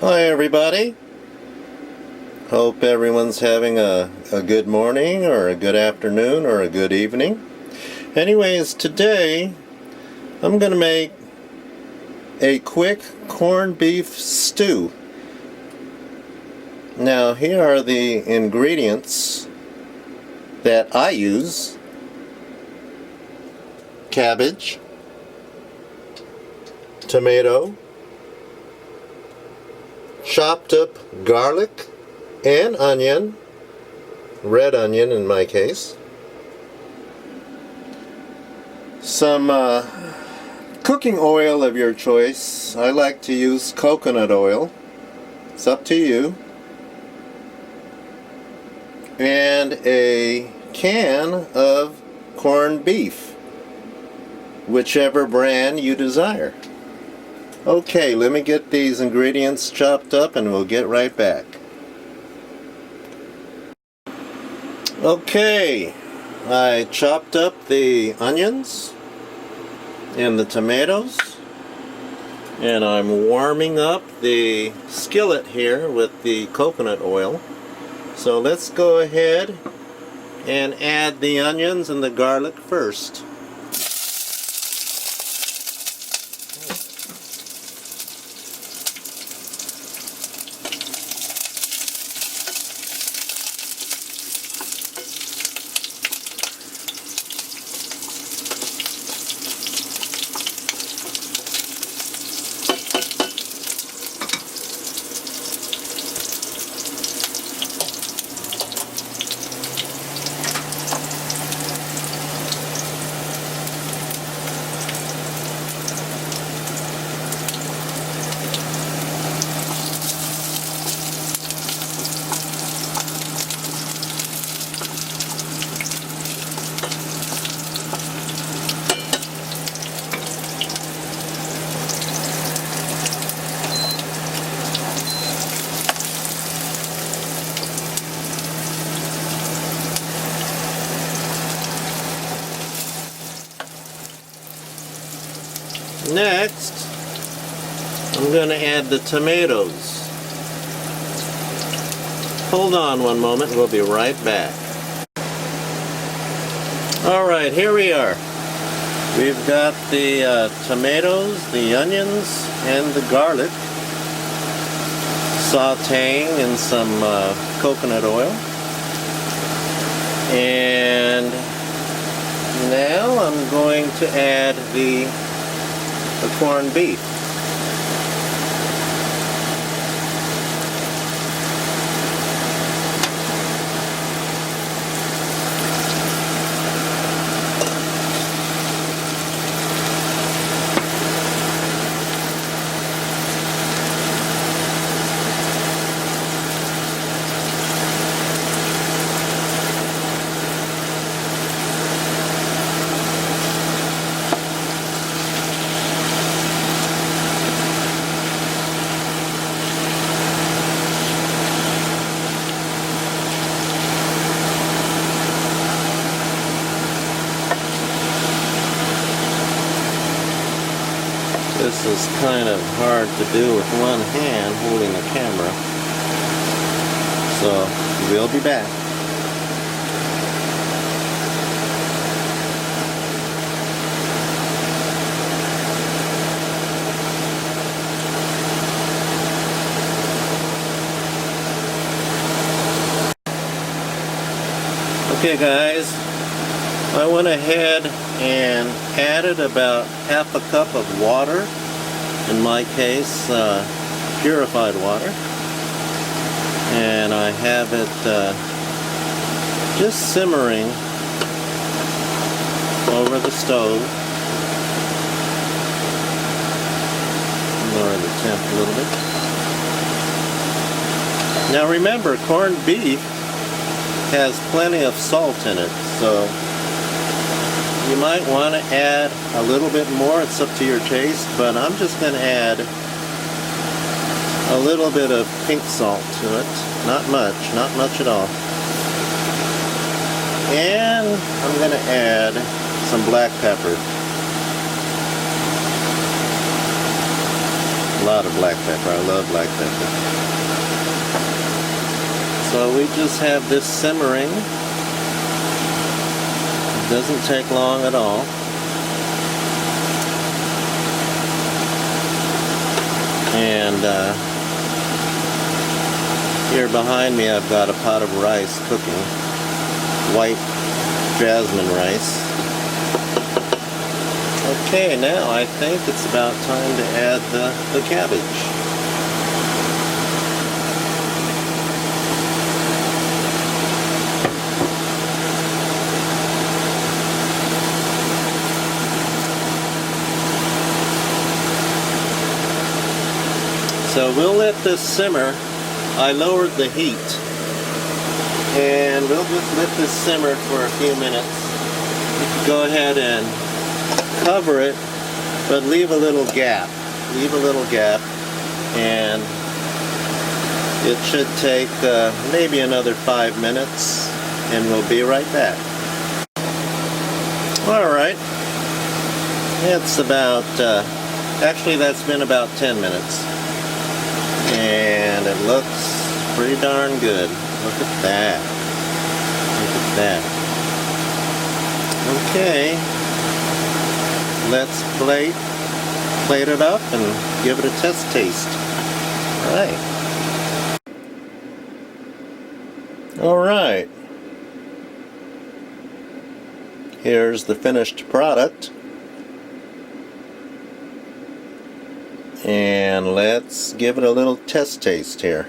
Hi everybody. Hope everyone's having a good morning or a good afternoon or a good evening. Anyways, today I'm going to make a quick corned beef stew. Now here are the ingredients that I use. Cabbage, tomato, chopped up garlic and onion, red onion in my case, some cooking oil of your choice. I like to use coconut oil, it's up to you, and a can of corned beef, whichever brand you desire. Okay, let me get these ingredients chopped up and we'll get right back. Okay, I chopped up the onions and the tomatoes, and I'm warming up the skillet here with the coconut oil. So let's go ahead and add the onions and the garlic first. Next, I'm going to add the tomatoes. Hold on one moment, we'll be right back. Alright, here we are. We've got the tomatoes, the onions, and the garlic sauteing in some coconut oil. And now I'm going to add the corned beef. This is kind of hard to do with one hand holding the camera, so we'll be back. Okay guys, I went ahead and added about half a cup of water, in my case purified water, and I have it just simmering over the stove. Lower the temp a little bit. Now remember, corned beef has plenty of salt in it, so you might want to add a little bit more. It's up to your taste, but I'm just going to add a little bit of pink salt to it. Not much at all. And I'm going to add some black pepper. lot of black pepper. I love black pepper. So we just have this simmering. It doesn't take long at all. And here behind me I've got a pot of rice cooking. White jasmine rice. Okay, now I think it's about time to add the cabbage. So we'll let this simmer. I lowered the heat. And we'll just let this simmer for a few minutes. You can go ahead and cover it, but leave a little gap. Leave a little gap, and it should take maybe another 5 minutes, and we'll be right back. Alright, it's about, actually that's been about 10 minutes, and it looks pretty darn good. Look at that. Look at that. Okay, let's plate it up and give it a test taste. Alright. Here's the finished product. And let's give it a little test taste here.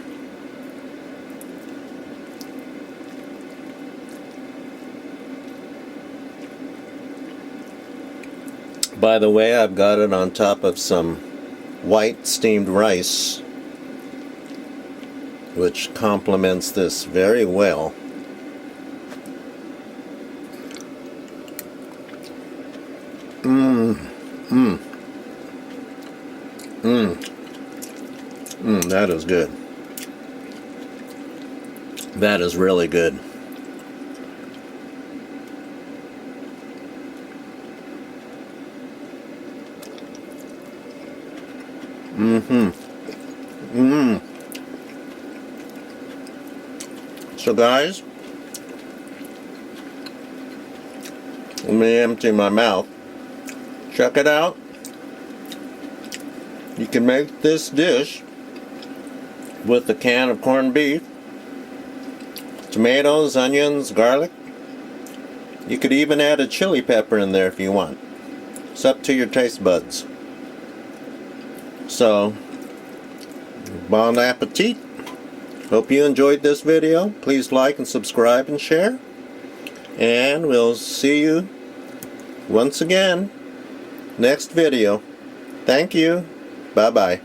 By the way, I've got it on top of some white steamed rice, which complements this very well. That is good. That is really good. So guys, let me empty my mouth. Check it out. You can make this dish with a can of corned beef, tomatoes, onions, garlic. You could even add a chili pepper in there if you want. It's up to your taste buds. So, bon appetit. Hope you enjoyed this video. Please like and subscribe and share. And we'll see you once again next video. Thank you. Bye-bye.